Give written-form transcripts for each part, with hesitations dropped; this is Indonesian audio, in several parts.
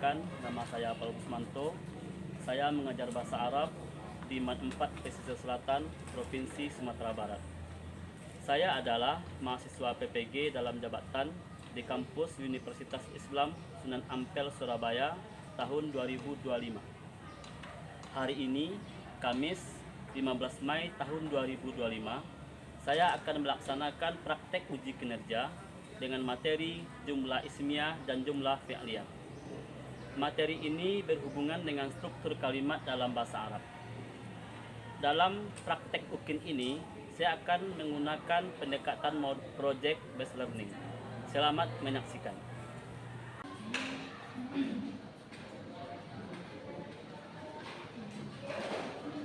Perkenalkan, nama saya Paul Kusmanto. Saya mengajar bahasa Arab di MAN 4 Pesisir Selatan, Provinsi Sumatera Barat. Saya adalah mahasiswa PPG dalam jabatan di kampus Universitas Islam Sunan Ampel, Surabaya tahun 2025. Hari ini, Kamis 15 Mei tahun 2025, saya akan melaksanakan praktek uji kinerja dengan materi jumlah ismiyah dan jumlah fi'liyah. Materi ini berhubungan dengan struktur kalimat dalam bahasa Arab. Dalam praktek UKIN ini, saya akan menggunakan pendekatan mode project based learning. Selamat menyaksikan.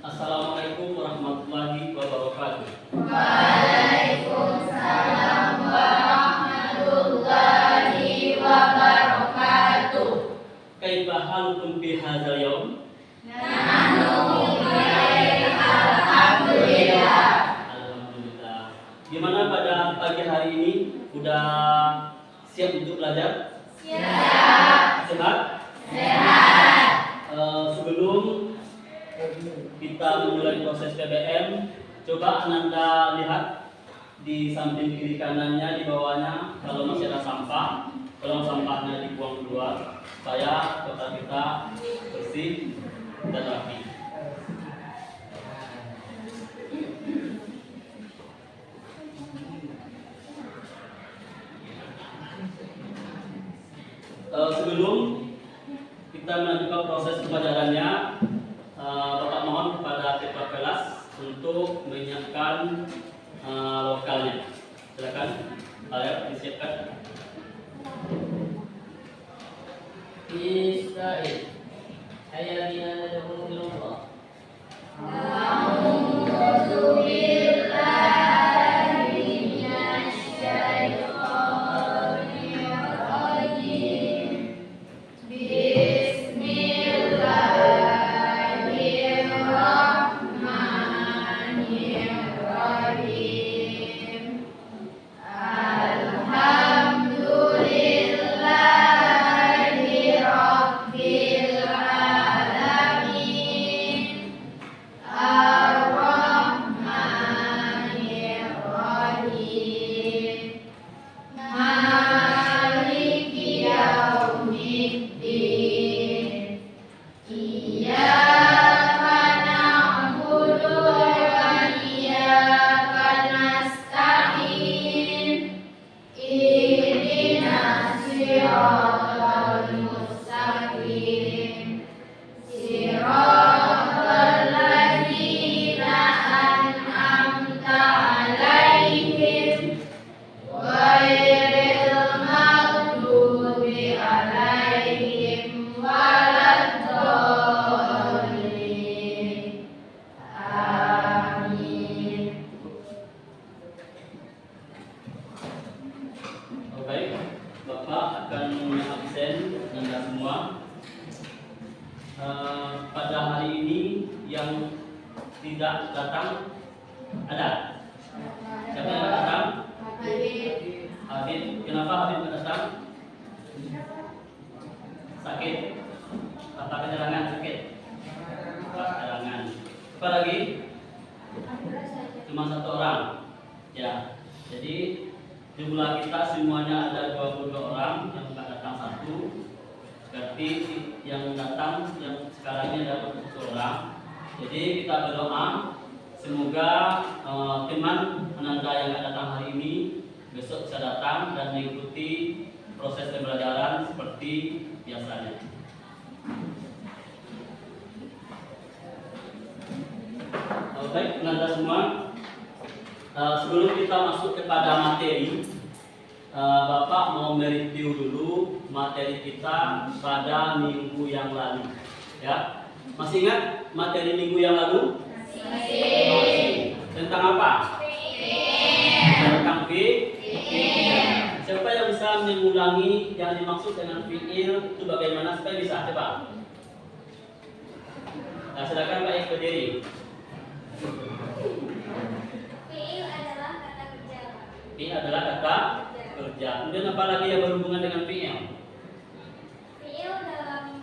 Assalamualaikum warahmatullahi wabarakatuh. Waalaikumsalam warahmatullahi wabarakatuh. Kaifa halukum fi hadzal yaum? Nahnu bikhair, alhamdulillah. Alhamdulillah. Gimana pada pagi hari ini? Udah siap untuk belajar? Siap. Sehat? Sehat. Sebelum kita memulai proses PBM, coba Ananda lihat di samping kiri kanannya, di bawahnya, kalau masih ada sampah, tolong sampahnya dibuang keluar supaya kota kita bersih dan rapi. Sebelum kita melanjutkan proses pembelajarannya, Bapak mohon kepada ketua kelas untuk menyiapkan lokalnya. Silakan, ayo disiapkan. Israel. Ayatnya nad'u ilallah. A'udzu billahi minasy syaithanir rajim. Bismillahirrahmanirrahim. Alhamdulillahi rabbil alamin. Ar-Rahmanir-Rahim. Maliki yaumiddin. Iyyaka na'budu wa iyyaka nasta'in. Ihdinas siratal mustaqim. Siratal ladzina an'amta 'alaihim ghairil maghdubi 'alaihim waladdallin. Amin. Baik, Bapak akan absen Anda semua. Pada hari ini yang tidak datang ada. Siapa yang tidak datang? Habib. Kenapa Habib tidak datang? Sakit. Apa keterangan sakit? Keterangan. Apa lagi? Cuma satu orang. Ya. Jadi jumlah kita semuanya ada 22 orang, yang tidak datang satu. Berarti yang datang yang sekarang ini ada 21 orang. Jadi kita berdoa semoga teman Ananda yang tidak datang hari ini besok bisa datang dan mengikuti proses pembelajaran seperti biasanya. Baik, Ananda semua. Sebelum kita masuk kepada materi, Bapak mau mereview dulu materi kita pada minggu yang lalu. Ya, masih ingat materi minggu yang lalu? Masih. Tentang apa? Tentang fi'il. Siapa yang bisa mengulangi yang dimaksud dengan fi'il itu bagaimana supaya bisa? Coba. Nah, silakan Pak yang berdiri. Fi'il adalah kata kerja. Fi'il adalah kata kerja. Kemudian apa lagi yang berhubungan dengan fi'il? Fi'il dalam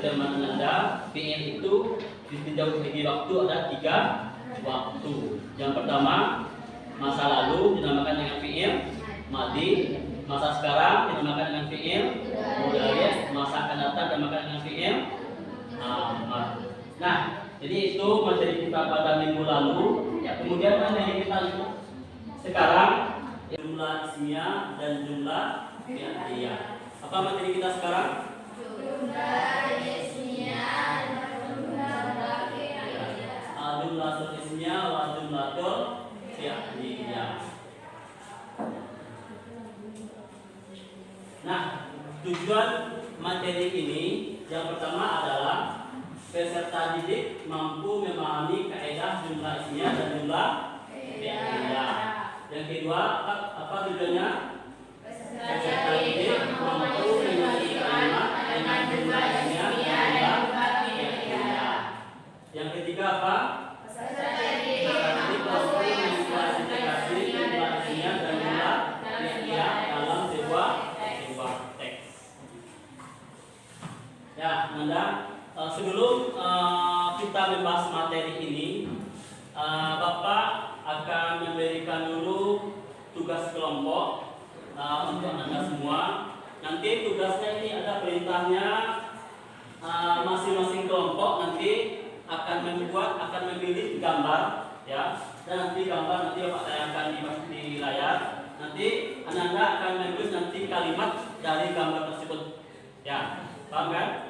teman Anda, fi'il itu ditinjau segi waktu ada 3 waktu. Yang pertama, masa lalu dinamakan dengan fi'il madhi, masa sekarang dinamakan dengan fi'il mudhari', masa akan datang dinamakan dengan fi'il amar. Nah, jadi itu materi kita pada minggu lalu. Ya, kemudian materi kita untuk sekarang jumlah ismiyah dan jumlah fi'liyah. Apa materi kita sekarang? Jumlah ismiyah dan jumlah fi'liyah. Jumlah ismiyah wa jumlah fi'liyah. Nah, tujuan materi ini yang pertama adalah peserta didik mampu memahami kaidah jumlah ismiyah dan jumlah fi'liyah. Yang kedua, apa tujuannya? Peserta didik mampu memahami kalimat dengan jumlah ismiyah dan jumlah fi'liyah. Yang ketiga apa? Peserta didik mampu mengklasifikasi jumlah ismiyah dan jumlah fi'liyah dalam sebuah teks. Ya, Nanda, sebelum kita membahas materi ini, Bapak akan memberikan dulu tugas kelompok untuk Anda semua. Nanti tugasnya ini ada perintahnya, masing-masing kelompok nanti akan memilih gambar, ya, dan nanti gambar nanti Bapak tayangkan di layar. Nanti Anda akan menulis nanti kalimat dari gambar tersebut, ya, paham kan?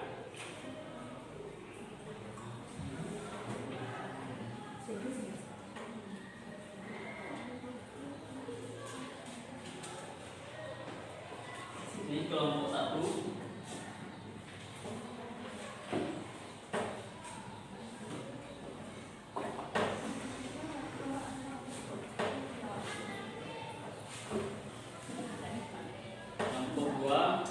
Ini kelompok 1. Kelompok 2.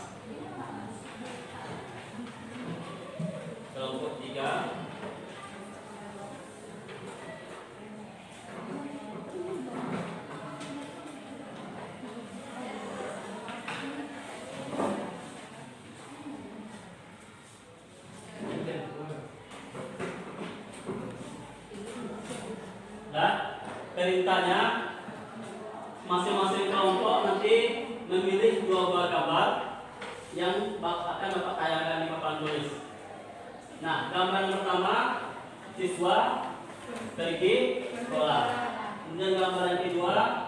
Kelompok 3. Dan perintahnya masing-masing kelompok nanti memilih 2 buah gambar yang akan Bapak tayangkan di papan tulis. Nah, gambar yang pertama, siswa pergi sekolah. Kemudian gambar yang kedua,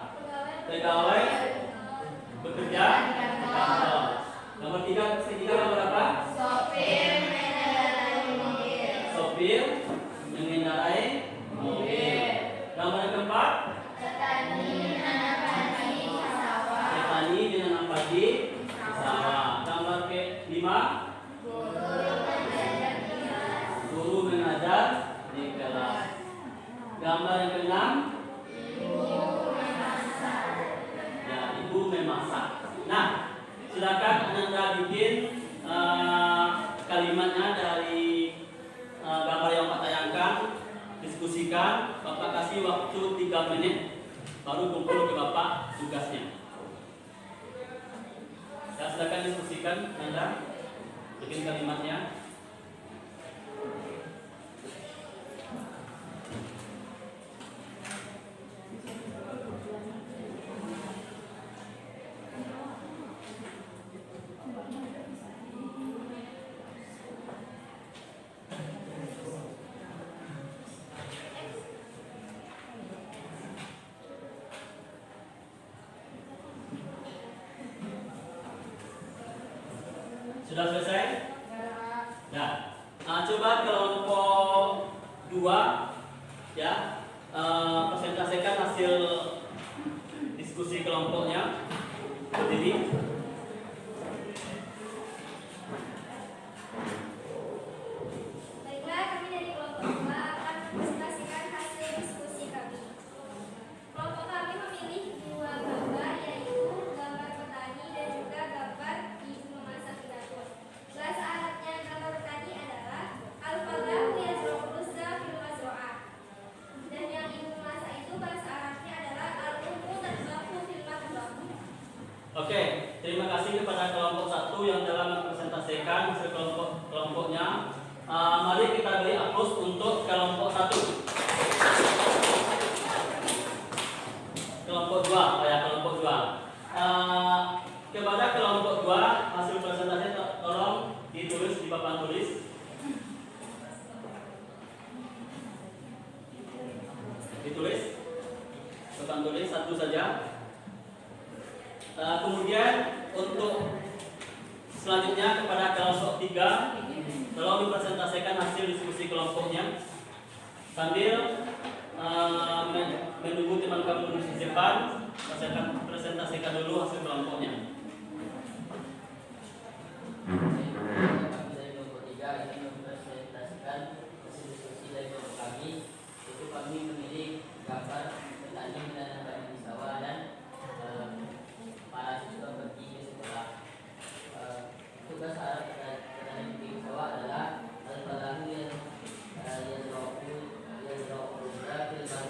pegawai bekerja di kantor. Gambar ketiga gambar apa? Sopir mengendarai mobil. Gambar yang keempat, petani menanam padi di sawah. Gambar kelima, guru mengajar di kelas. Gambar yang keenam, ya, ibu memasak. Nah, silakan Anda bikin kalimatnya dari gambar yang Pak tayangkan, diskusikan. Bapak kasih waktu 3 menit, baru kumpul ke Bapak tugasnya. Ya, silakan diskusikan Anda, bikin kalimatnya. Sudah selesai? Ya. Coba kelompok 2, ya, presentasikan hasil diskusi kelompoknya. Berdiri. Baiklah, kami dari kelompok 2 akan mempresentasikan hasil diskusi kami. Kelompok kami memilih 2 gambar, yaitu gambar petani dan juga gambar ibu memasak di dapur. Bahasa Arabnya gambar petani adalah al-falahu yazra'u fil mazra'ah. Dan yang ibu memasak itu bahasa Arabnya adalah al-ummu tatbahu fil matbakh. Oke, terima kasih kepada kelompok 1 yang telah mempresentasikan hasil kelompoknya. Mari kita beri aplaus untuk kelompok 1. Kelompok 2, ya kelompok 2. Kepada kelompok 2 hasil presentasi tolong ditulis di papan tulis. Ditulis papan tulis satu saja. Kemudian untuk selanjutnya kepada kelompok 3 tolong dipresentasikan hasil diskusi kelompoknya sambil menunggu teman kamu di depan. Saya akan presentasikan dulu hasil kelompoknya. Dari kelompok 3 ini mempresentasikan hasil diskusi dari kelompok kami. Itu kami memilih gambar petani menanam di sawah dan para siswa pergi ke sekolah. Tugas Arab petani di sawah adalah al-falahu yang dan untuk bahasa Arab siswa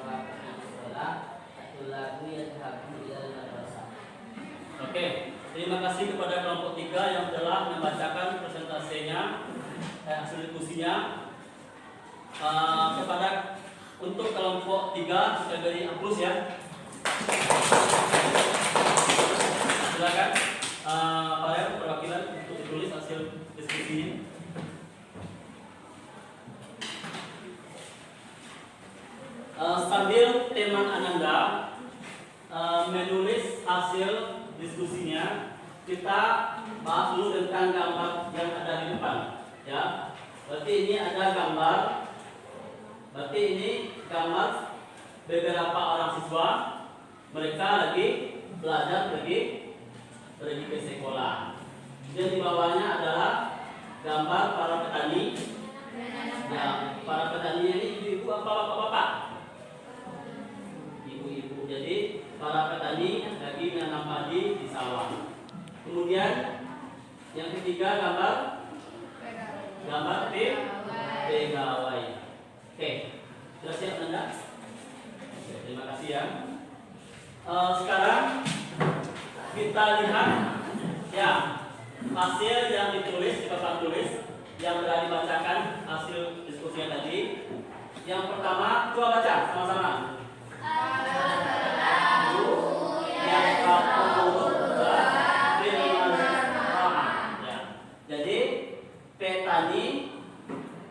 pergi ke sekolah atulagu yang habu di dalam bahasa. Oke, terima kasih kepada kelompok 3 yang telah membacakan presentasinya, hasil diskusinya. Kepada untuk kelompok 3 kita beri aplaus ya. Silakan para perwakilan untuk ditulis hasil diskusinya. Sambil teman Ananda menulis hasil diskusinya, kita bahas dulu tentang gambar yang ada di depan ya. Berarti ini ada gambar. Berarti ini gambar beberapa orang siswa, mereka lagi belajar pergi ke sekolah. Dan di bawahnya adalah gambar para petani. Ya, para petani ini ibu-ibu apa bapak-bapak? Ibu-ibu. Jadi para petani lagi menanam padi di sawah. Kemudian yang ketiga gambar pegawai. Oke, sudah siap Anda? Oke, terima kasih ya. Sekarang kita lihat ya hasil yang ditulis di papan tulis yang telah dibacakan hasil diskusinya tadi. Yang pertama, coba baca sama-sama. Jadi petani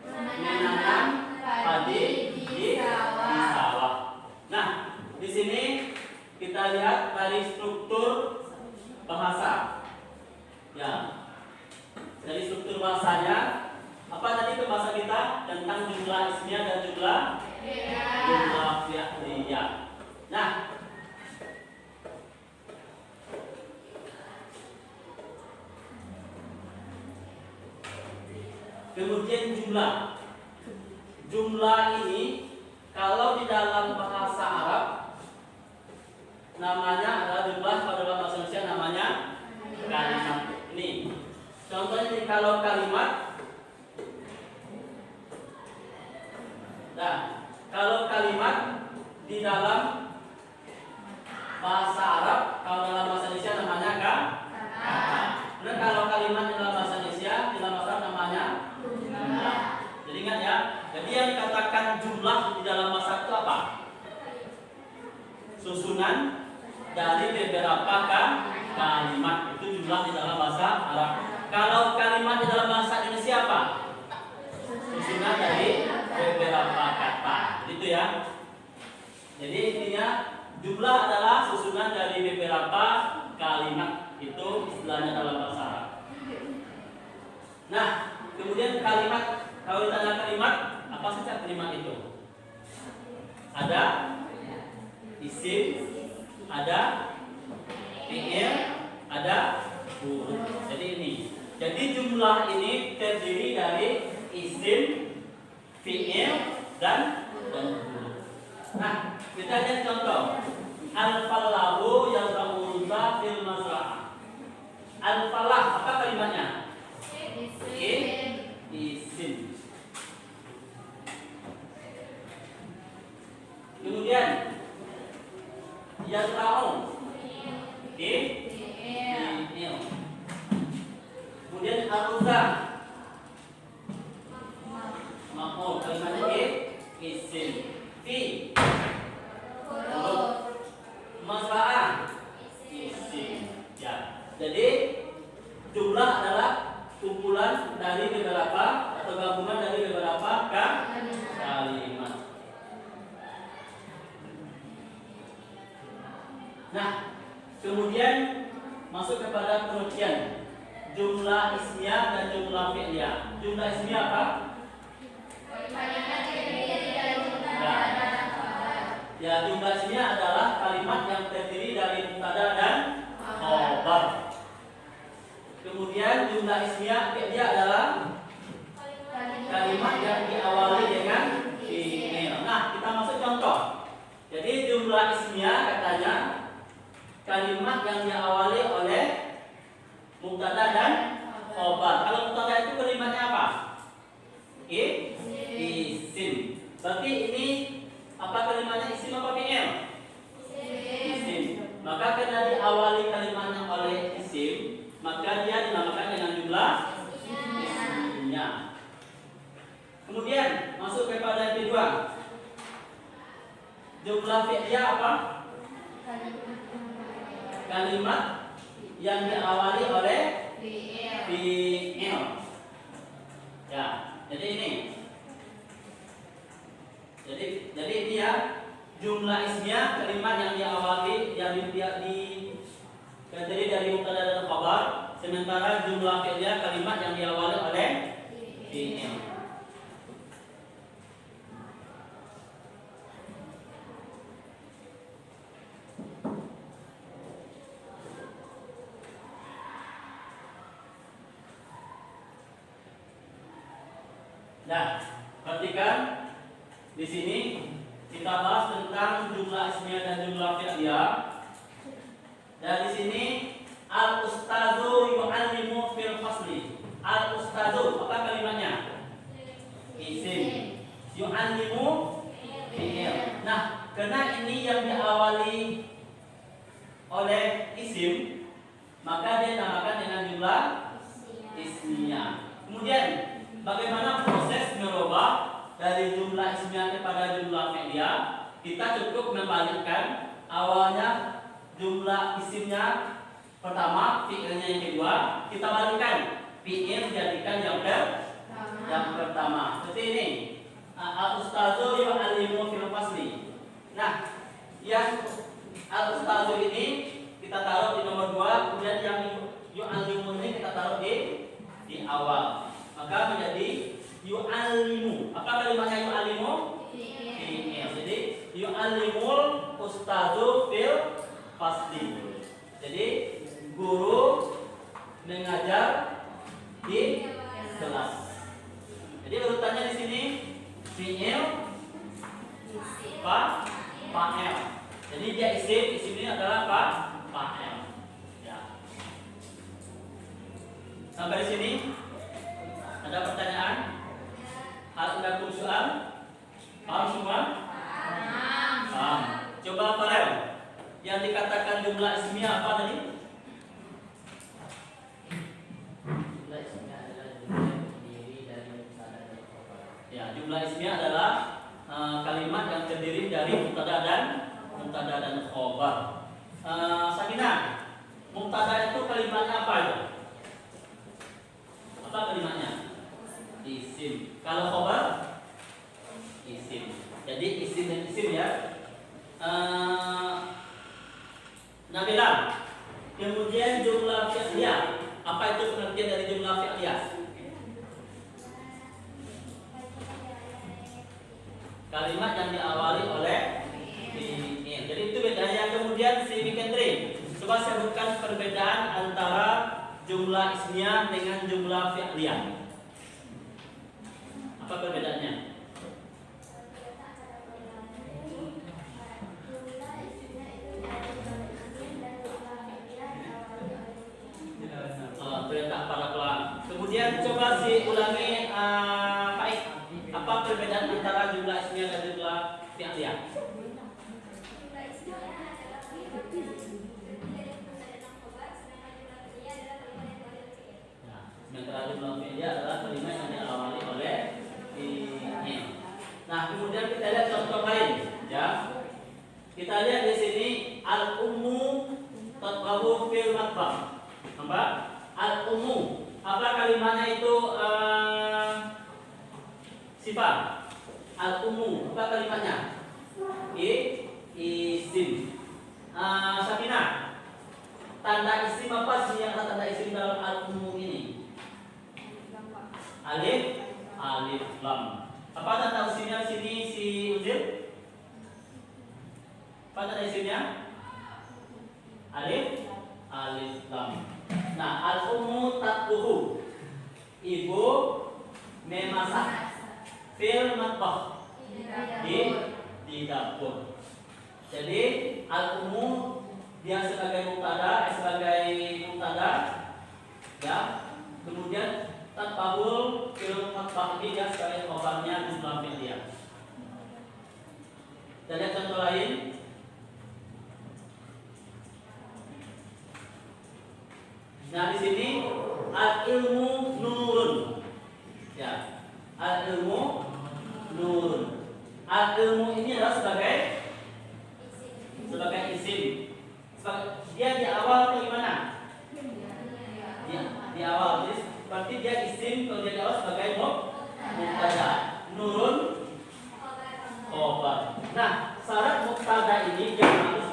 menanam padi di sawah. Nah, di sini kita lihat dari struktur bahasa. Ya, dari struktur bahasanya apa tadi bahasa kita tentang jumlah ismiyah dan jumlah fi'liyah. Nah, kemudian jumlah ini kalau di dalam bahasa Arab namanya adalah jumlah, pada dalam bahasa Indonesia namanya kalimat. Ini contohnya nih, kalau kalimat, nah kalau kalimat di dalam bahasa Arab, kalau dalam bahasa Indonesia namanya kata. Dan kalau kalimat di dalam bahasa Indonesia, di dalam bahasa Arab namanya jumlah. Jadi ingat ya, jadi yang dikatakan jumlah di dalam bahasa itu apa? Susunan dari beberapa kalimat, itu jumlah di dalam bahasa Arab. Kalau kalimat di dalam bahasa Indonesia apa? Susunan dari beberapa kata, gitu ya. Jadi intinya jumlah adalah susunan dari beberapa kalimat, itu istilahnya dalam bahasa Arab. Nah, kemudian kalimat, kalau ditanya kalimat, apa saja kalimat itu? Ada isim, ada fi'il, ada huruf. Jadi ini. Jadi jumlah ini terdiri dari isim, fi'il, dan huruf. Nah, kita lihat contoh. Al-falahu yazra'uruza fil mazra'ah. Al-falah, apa kalimatnya? Isim. Kemudian yazra'u fi'il. kepada pengertian jumlah ismiyah dan jumlah fi'liyah. Jumlah ismiyah apa? Kalimat yang terdiri dari mubtada dan khabar. Ya, jumlah ismiyah adalah kalimat yang terdiri dari mubtada dan khabar. Kemudian jumlah ismiyah fi'liyah adalah kalimat yang diawali dengan fi'il. Nah, kita masuk contoh. Jadi jumlah ismiyah katanya kalimat yang diawali oleh mubtada dan khabar. Kalau mubtada itu kalimatnya apa? Isim. Berarti ini apa kalimatnya, isim apa fi'il? Isim. Maka karena diawali kalimatnya oleh isim, maka dia dinamakan dengan jumlah isimnya. Kemudian masuk kepada yang kedua. Jumlah fi'liyah apa? Kalimat yang diawali oleh fi'il. Ya, jadi ini. Jadi ini ya jumlah ismiyah kalimat yang diawali terdiri dari mubtada dan khabar, sementara jumlah fi'liyah kalimat yang diawali oleh fi'il. Nah, perhatikan di sini kita bahas tentang jumlah ismiyah dan jumlah fi'liyah. Dan di sini al-ustazu yu'allimu fil fasli. Al-ustazu apa kalimatnya? Isim. Yu'allimu fi'il. Nah, karena ini yang diawali oleh isim, maka dia dinamakan dengan jumlah ismiyah. Kemudian bagaimana proses merubah dari jumlah ismiyah kepada jumlah fi'liyah? Kita cukup membalikkan awalnya jumlah isimnya pertama, fi'ilnya yang kedua, kita balikkan fi'il jadikan yang pertama. Seperti ini. Al-ustazu yu'allimu fil fasli. Nah, yang al-ustazu ini kita taruh di nomor 2, kemudian yang yu'allimu ini kita taruh di awal. Maka menjadi yu'allimu. Apa kalimatnya yu'allimu? Fi'il. Jadi yu'allimul ustazu fil fasli. Jadi guru mengajar di kelas. Jadi urutannya di sini fi'il, fa'il. Jadi dia isim ini adalah fa'il. Ya. Sampai di sini ada pertanyaan? Hal ada soal? Paham semua? Paham. Coba Farel, yang dikatakan jumlah ismiyah apa tadi? Jumlah ismiyah adalah jumlah yang terdiri dari mubtada dan khabar. Ya, jumlah ismiyah adalah kalimat yang terdiri dari mubtada dan khabar. Sakina, mubtada itu kalimatnya apa itu? Apa kalimatnya? Isim. Kalau khabar? Isim. Jadi isim dan isim ya. Nabila. Kemudian jumlah fi'liyah. Apa itu pengertian dari jumlah fi'liyah? Kalimat yang diawali oleh fi'il. Jadi itu bedanya. Kemudian si Mikendri, coba sebutkan perbedaan antara jumlah ismiyah dengan jumlah fi'liyah. Apa perbedaannya? Terletak pada pelan. Kemudian coba ulangi Faik. Apa perbedaan antara jumlah ismiyah dan jumlah fi'liyah? Jumlah ismiyah adalah kalimat yang terdiri dari mubtada dan khabar, sedangkan jumlah fi'liyah adalah kalimat yang diawali oleh fi'il. Nah, sementara jumlah fi'liyah adalah kalimat yang diawali oleh fi'il. Nah, kemudian kita lihat contoh lain, ya. Kita lihat di sini al-ummu tatbahu fil matbah. Apa? Al-ummu. Apa kalimatnya itu? Sifat. Al-ummu. Apa kalimatnya? Isim. Sakina. tanda isim apa sih yang tanda isim dalam al-umum ini? Alif, alif lam. Apa tanda isimnya sini si Uzil? Apa tanda isimnya? Alif, alif lam. Nah, al-ummu tatluhu. Ibu memasak fil matbah di dapur. Jadi al-ummu dia sebagai mubtada, ya. Kemudian tatbahul fil matbah ini dia sebagai khabarnya jumlah fi'liyah. Kita lihat contoh lain. Nah, di sini al-ilmu nurun. Ya. Al-ilmu nurun. Al-ilmu ini adalah sebagai isim. Dia di awal atau gimana? Di awal. Jadi berarti dia isim kalau dia di awal sebagai mubtada. Nurun khabar. Nah, syarat mubtada ini dia harus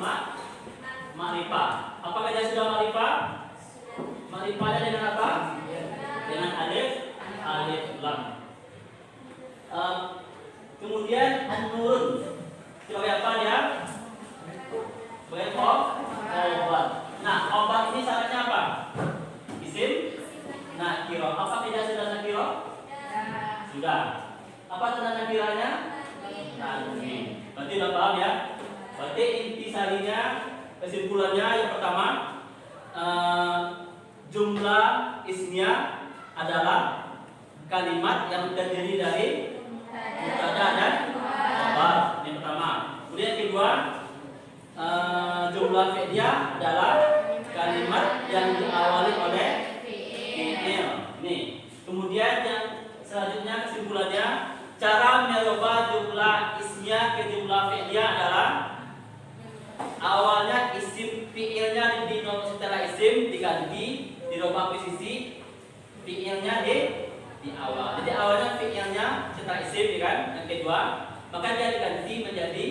ma'rifah. Apakah dia sudah ma'rifah? Ma'rifahnya dengan apa? Dengan alif lam. Kemudian an-nurun sebagai apa dia? Sebagai khabar. Nah, khabar ini syaratnya apa? Isim nakiro. Apa tidak sudah nakiro? Sudah. Apa tanda nakiranya? Tanwin. Berarti udah paham ya? Berarti intisarinya, kesimpulannya yang pertama, jumlah ismiyah adalah kalimat yang terdiri dari mubtada dan khabar. Yang pertama. Kemudian yang kedua, jumlah fi'liyah adalah kalimat yang diawali oleh fi'il. Nih. Kemudian yang selanjutnya kesimpulannya, cara merubah jumlah ismiyah ke jumlah fi'liyah adalah awalnya isim fi'ilnya di nomor setelah isim diganti, dirubah posisi fi'ilnya di awal. Jadi awalnya fi'ilnya setelah isim, kan? Yang kedua, maka dia diganti menjadi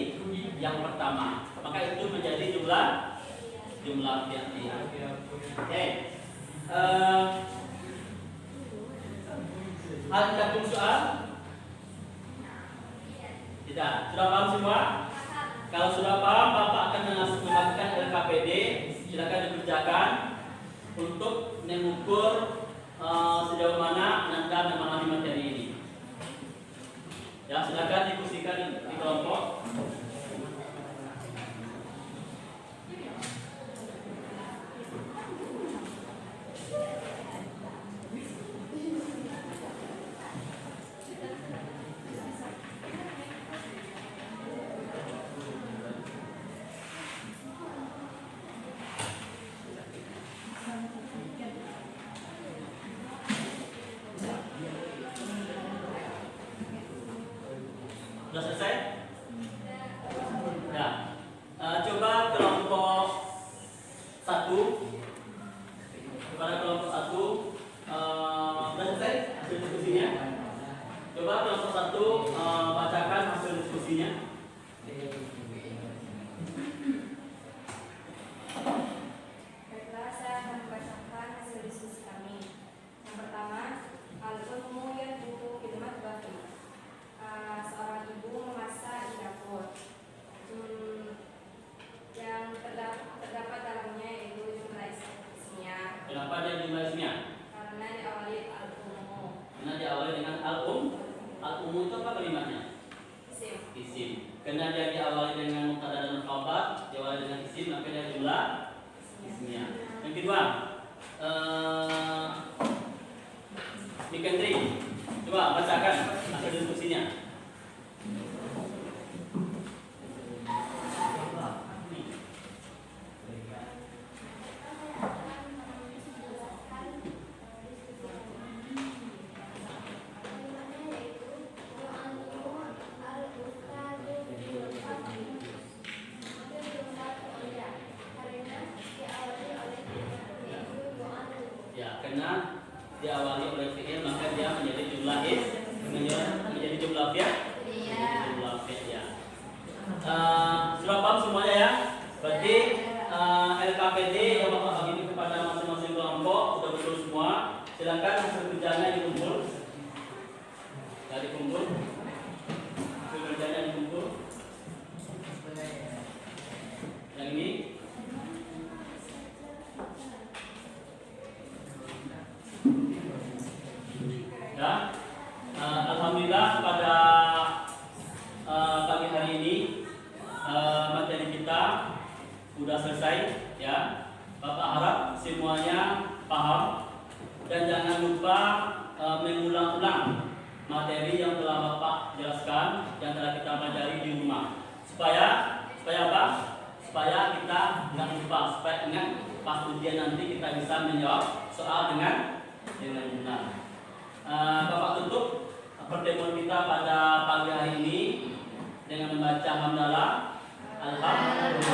yang pertama. Maka itu menjadi jumlah fi'liyah. Oke. Ada soal? Tidak. Sudah paham semua? Kalau sudah paham, Bapak akan melakukan LKPD. Silakan dikerjakan untuk mengukur sejauh mana Anda memahami materi ini. Ya, silakan diskusikan di kelompok. Sudah selesai? Ya. Coba kelompok 1. Kepada kelompok 1, sudah selesai hasil diskusinya? Coba kelompok 1 bacakan hasil diskusinya. Baiklah, saya akan membacakan hasil diskusi kami. Yang pertama, al-ummu yadkhulu fil matbakhi. Seorang ibu memasak di dapur. Yang terdapat dalamnya yaitu jumlah ismiyah. Kenapa dia jumlah ismiyah? Karena diawali al-ummu. Karena diawali dengan al-ummu itu apa kalimatnya? Isim. Karena dia diawali dengan mubtada dan khabar, diawali dengan isim, maka dia jumlah ismiyah. Yang kedua, Mikendri, coba bacakan hasil diskusinya. Ya, karena diawali oleh fi'il maka dia menjadi jumlah menjadi jumlah fi'il. Sudah paham semuanya ya? Berarti LKPD yang Bapak bagi kepada masing-masing kelompok sudah betul semua. Silakan hasil kerjanya dikumpul. Dari kumpul. Hasil kerjanya dikumpul. Yang ini. Ya. Alhamdulillah pada pagi hari ini materi kita sudah selesai ya. Bapak harap semuanya paham dan jangan lupa mengulang-ulang materi yang telah Bapak jelaskan yang telah kita pelajari di rumah supaya apa? Supaya kita nggak lupa, supaya ingat pas ujian nanti kita bisa menjawab soal dengan benar. Bapak tutup pertemuan kita pada pagi hari ini dengan membaca hamdalah. Alhamdulillah.